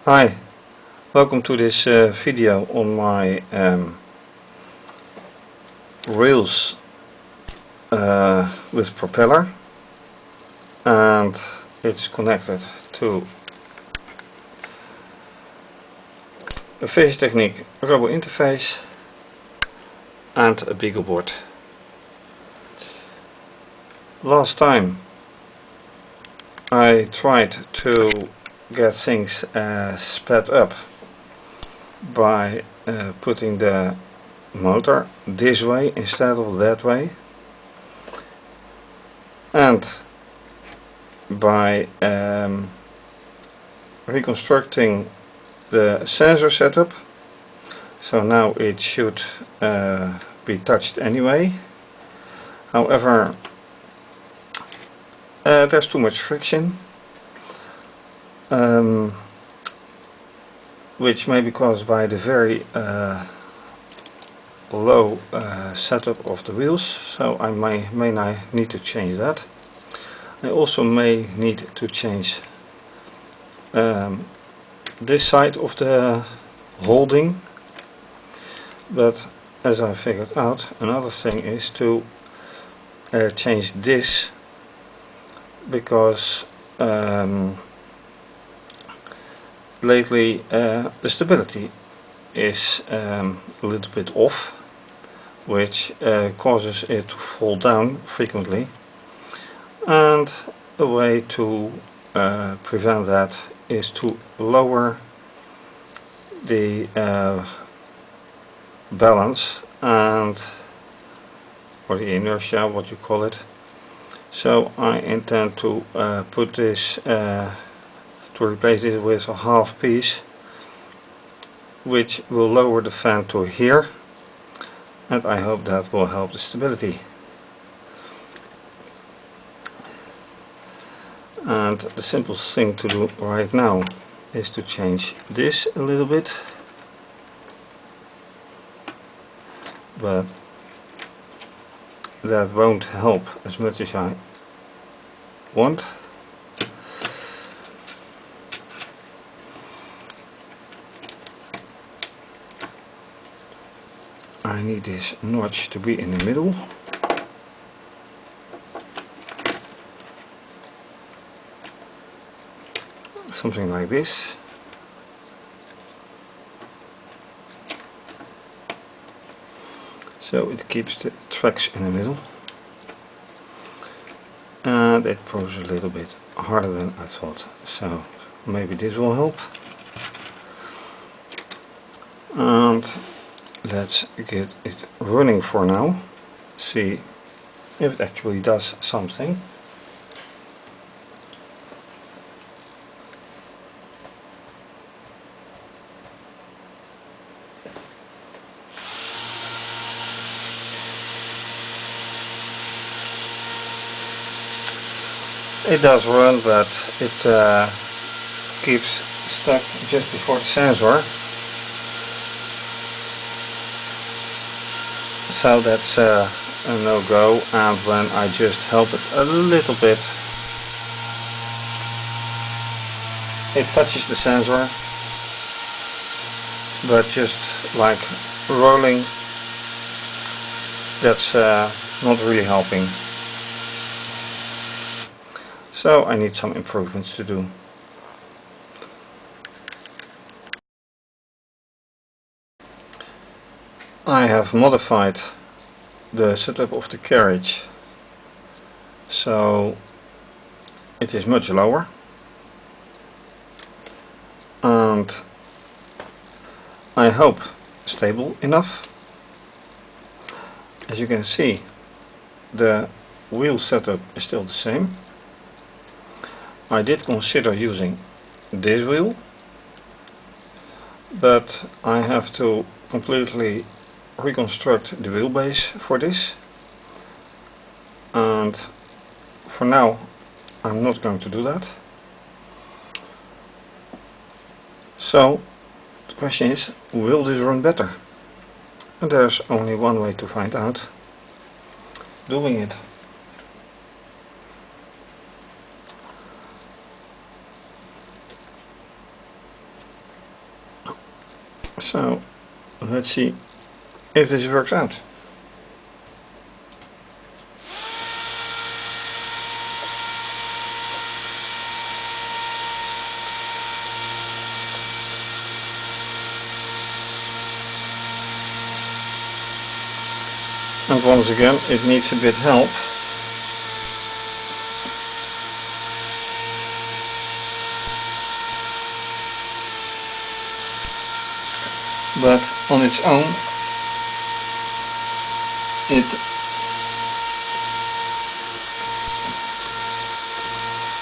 Hi, welcome to this video on my rails with propeller, and it's connected to a fischertechnik rubber interface and a BeagleBoard. Last time I tried to get things sped up by putting the motor this way instead of that way, and by reconstructing the sensor setup, so now it should be touched anyway. However, there's too much friction, which may be caused by the very low setup of the wheels, so I may need to change that. I also may need to change this side of the holding, but as I figured out, another thing is to change this, because lately the stability is a little bit off, which causes it to fall down frequently, and a way to prevent that is to lower the balance and or the inertia, what you call it. So I intend to put this to replace it with a half piece, which will lower the fan to here, and I hope that will help the stability. And the simplest thing to do right now is to change this a little bit, but that won't help as much as I want. I need this notch to be in the middle. Something like this. So it keeps the tracks in the middle. And it proves a little bit harder than I thought, so maybe this will help. And let's get it running for now, see if it actually does something. It does run, but it keeps stuck just before the sensor. So that's a no-go, and when I just help it a little bit, it touches the sensor, but just like rolling, that's not really helping. So I need some improvements to do. I have modified the setup of the carriage, so it is much lower, and I hope stable enough. As you can see, the wheel setup is still the same. I did consider using this wheel, but I have to completely reconstruct the wheelbase for this, and for now I'm not going to do that. So the question is, will this run better? And there's only one way to find out: doing it. So let's see if this works out. And once again, it needs a bit help. But on its own,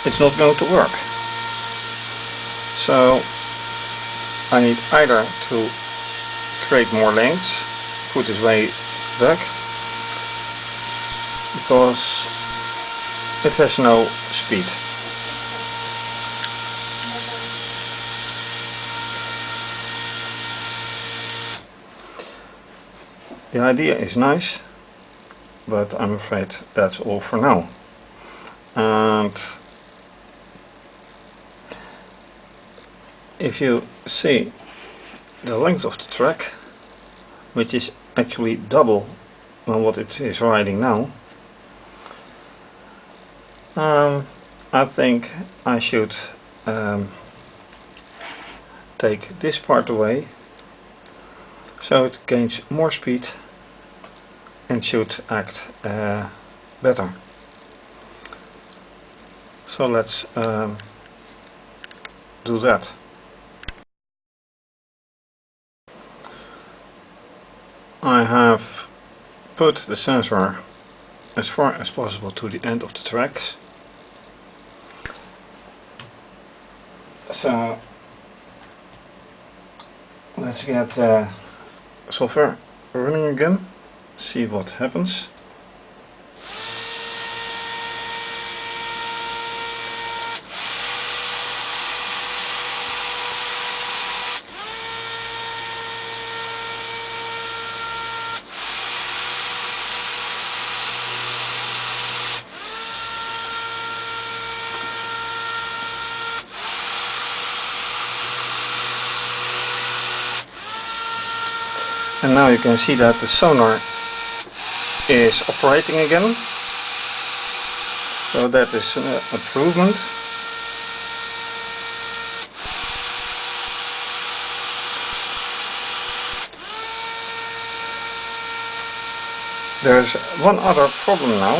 it's not going to work. So I need either to create more length, put this way back, because it has no speed. The idea is nice, but I'm afraid that's all for now. And if you see the length of the track, which is actually double than what it is riding now, I think I should take this part away so it gains more speed and should act better. So let's do that. I have put the sensor as far as possible to the end of the tracks. So let's get software running again, see what happens. And now you can see that the sonar is operating again, so that is an improvement. There's one other problem now.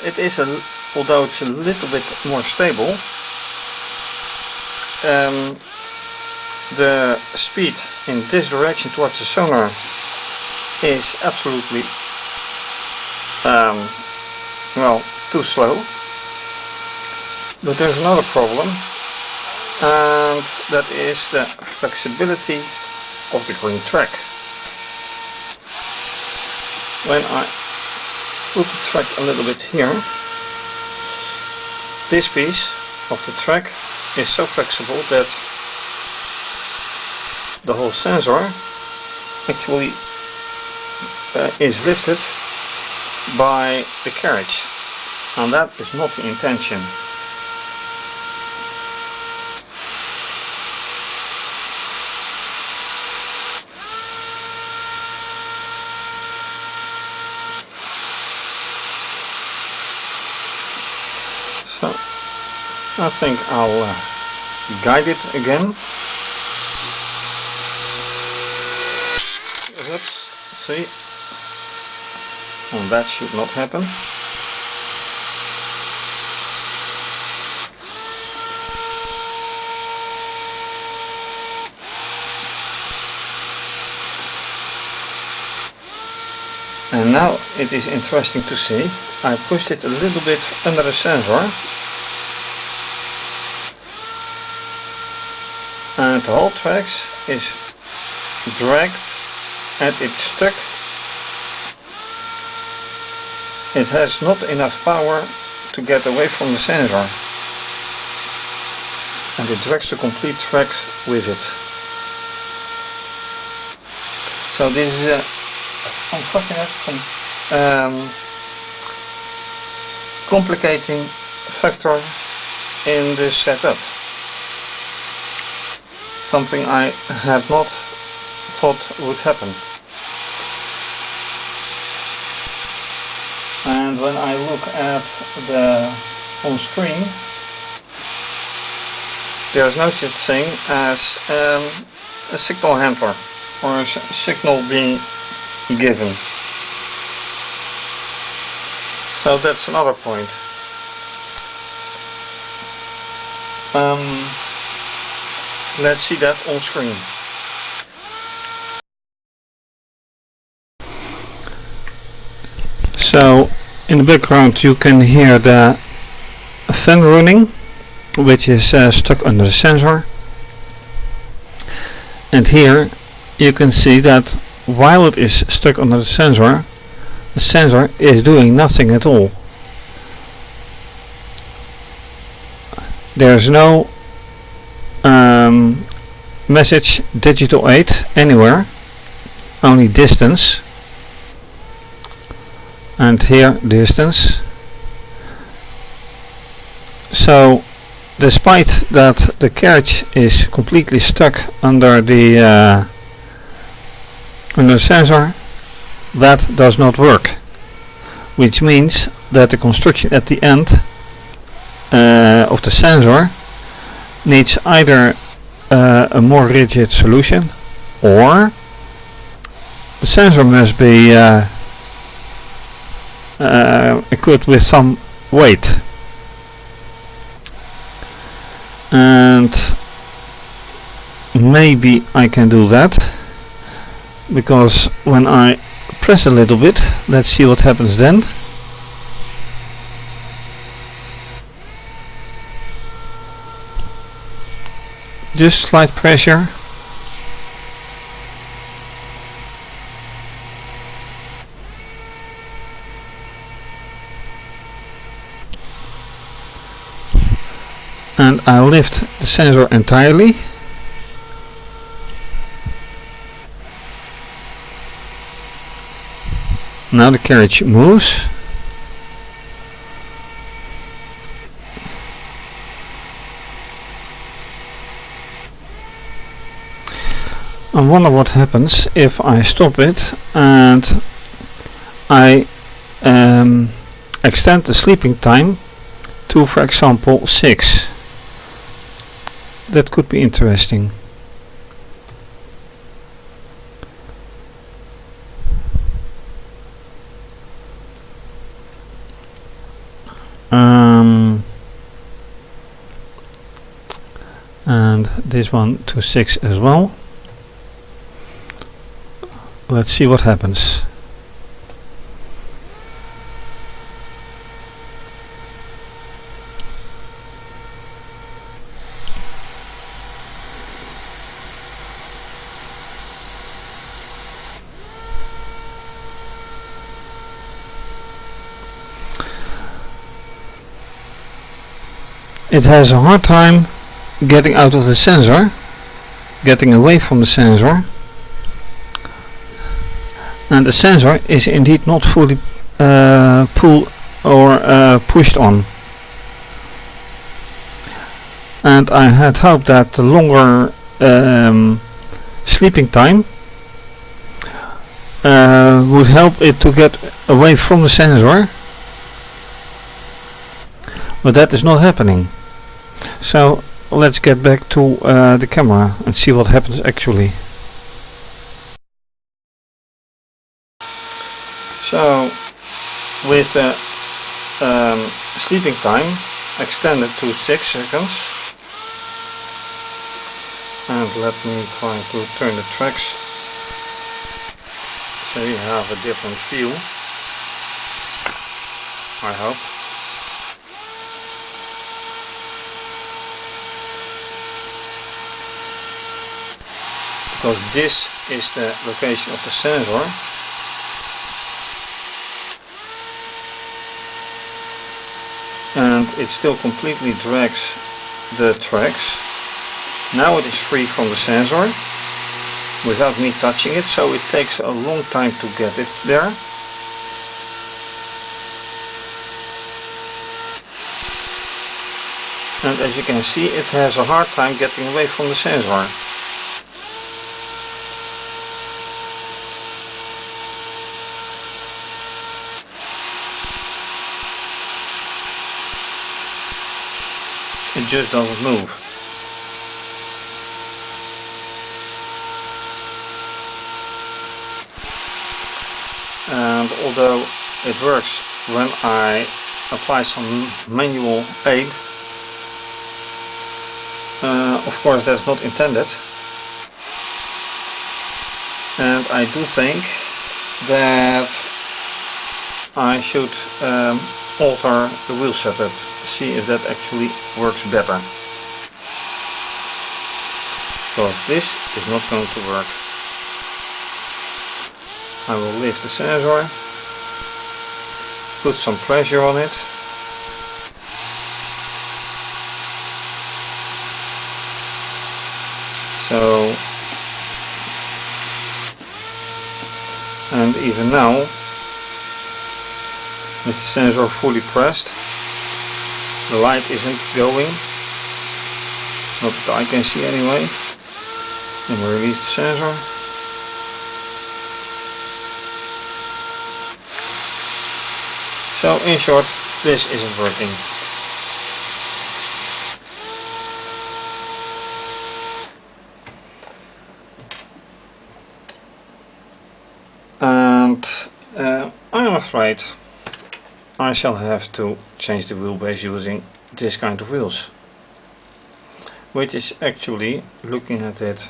It is although it's a little bit more stable, the speed in this direction towards the sonar is absolutely well, too slow. But there's another problem, and that is the flexibility of the green track. When I put the track a little bit here, this piece of the track is so flexible that the whole sensor actually is lifted by the carriage, and that is not the intention. So I think I'll guide it again. Oops, see, and that should not happen. And now it is interesting to see, I pushed it a little bit under the sensor, and the whole track is dragged and it's stuck. It has not enough power to get away from the sensor, and it drags the complete track with it. So this is a unfortunate complicating factor in this setup. Something I had not thought would happen. And when I look at the on screen, there's no such thing as a signal handler or a signal being given. So that's another point. Let's see that on screen. So in the background you can hear the fan running, which is stuck under the sensor. And here you can see that while it is stuck under the sensor is doing nothing at all. There's no message digital 8 anywhere, only distance, and here distance. So despite that the carriage is completely stuck under the sensor, that does not work, which means that the construction at the end of the sensor needs either a more rigid solution, or the sensor must be equipped with some weight. And maybe I can do that, because when I press a little bit, let's see what happens then. Just slight pressure. And I lift the sensor entirely. Now the carriage moves. I wonder what happens if I stop it and I extend the sleeping time to, for example, 6. That could be interesting. And this one to 6 as well. Let's see what happens. It has a hard time getting out of the sensor, getting away from the sensor, and the sensor is indeed not fully pulled or pushed on. And I had hoped that the longer sleeping time would help it to get away from the sensor, but that is not happening. So let's get back to the camera and see what happens actually. So with the sleeping time extended to 6 seconds, and let me try to turn the tracks so you have a different view, I hope. Because this is the location of the sensor, and it still completely drags the tracks. Now it is free from the sensor without me touching it, so it takes a long time to get it there. and as you can see, it has a hard time getting away from the sensor. It just doesn't move. And although it works when I apply some manual aid, of course that's not intended. And I do think that I should alter the wheel setup, see if that actually works better. Because this is not going to work. I will lift the sensor, put some pressure on it, so, and even now, with the sensor fully pressed, the light isn't going, not that I can see anyway. And we release the sensor. So in short, this isn't working. And I'm afraid I shall have to change the wheelbase using this kind of wheels, which is actually, looking at it,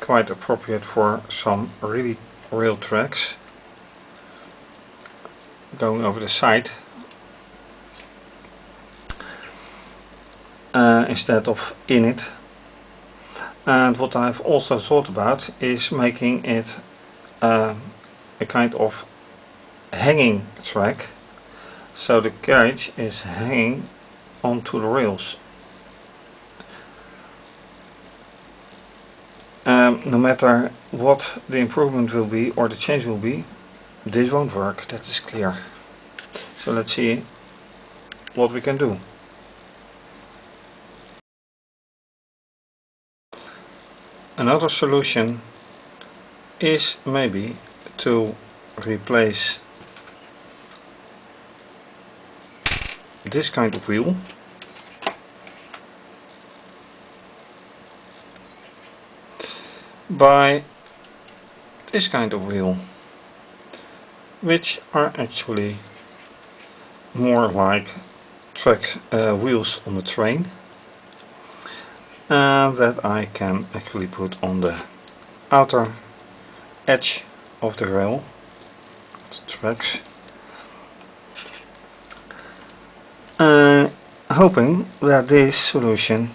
quite appropriate for some really real tracks going over the side instead of in it. And what I've also thought about is making it a kind of hanging track, so the carriage is hanging onto the rails. No matter what the improvement will be or the change will be, this won't work, that is clear. So let's see what we can do. Another solution is maybe to replace this kind of wheel by this kind of wheel, which are actually more like track wheels on the train, and that I can actually put on the outer edge of the rail, the tracks, hoping that this solution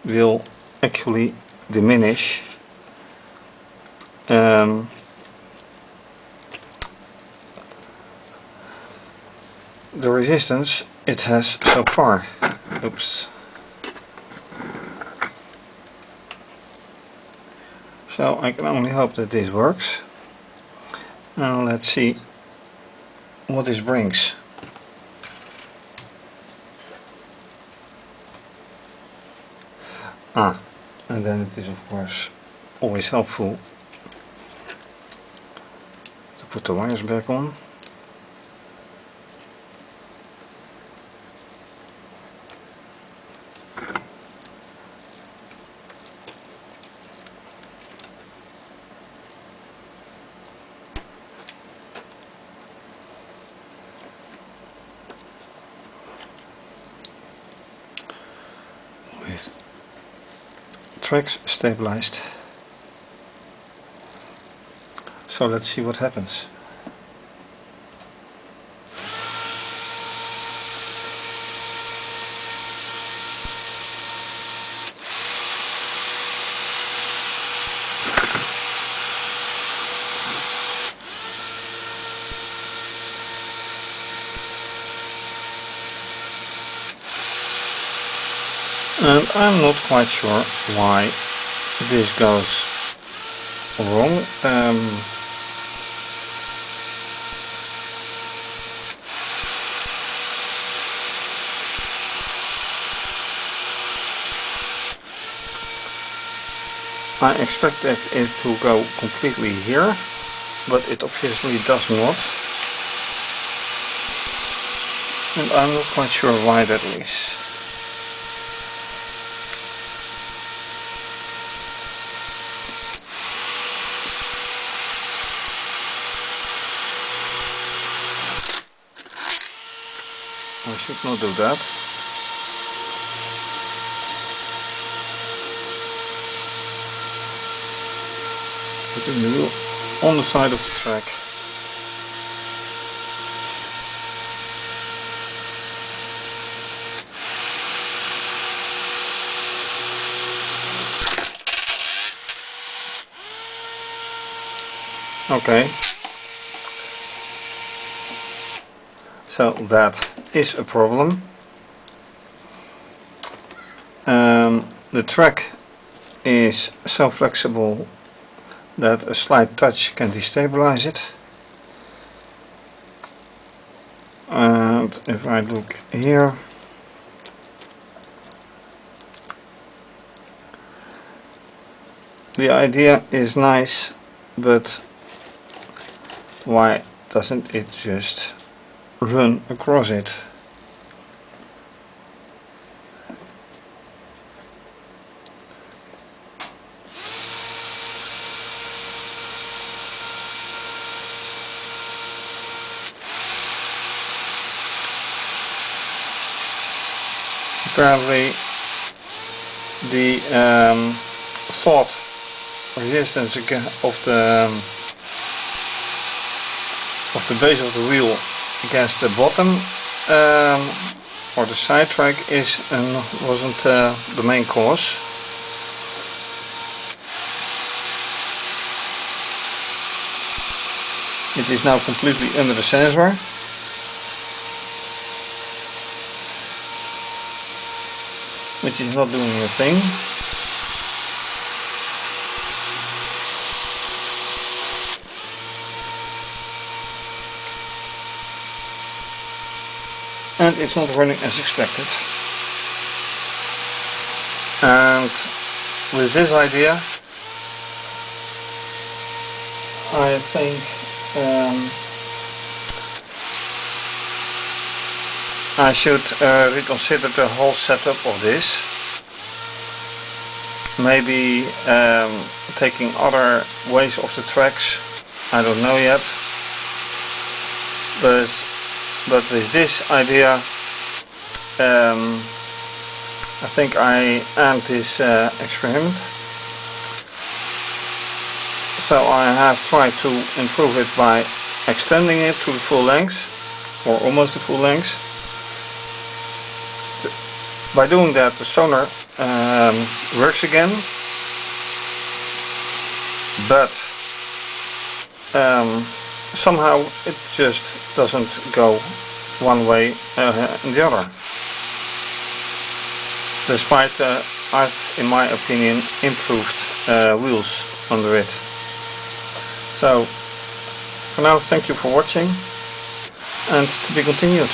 will actually diminish the resistance it has so far. Oops. So I can only hope that this works. Now let's see what this brings. And then it is of course always helpful to put the wires back on. With tracks stabilized. So let's see what happens. And I'm not quite sure why this goes wrong. I expected it to go completely here, but it obviously does not. And I'm not quite sure why that is. I should not do that. Putting the wheel on the side of the track. Okay. So that is a problem. The track is so flexible that a slight touch can destabilize it. And if I look here, the idea is nice, but why doesn't it just run across it? Apparently the thought resistance of the base of the wheel against the bottom or the side track wasn't the main cause. It is now completely under the sensor. Which is not doing a thing. And it's not running as expected. And with this idea, I think I should reconsider the whole setup of this. Maybe taking other ways of the tracks, I don't know yet. But with this idea, I think I end this experiment. So I have tried to improve it by extending it to the full length, or almost the full length. By doing that, the sonar works again, but somehow it just doesn't go one way and the other, despite I've, in my opinion, improved wheels under it. So for now, thank you for watching, and to be continued.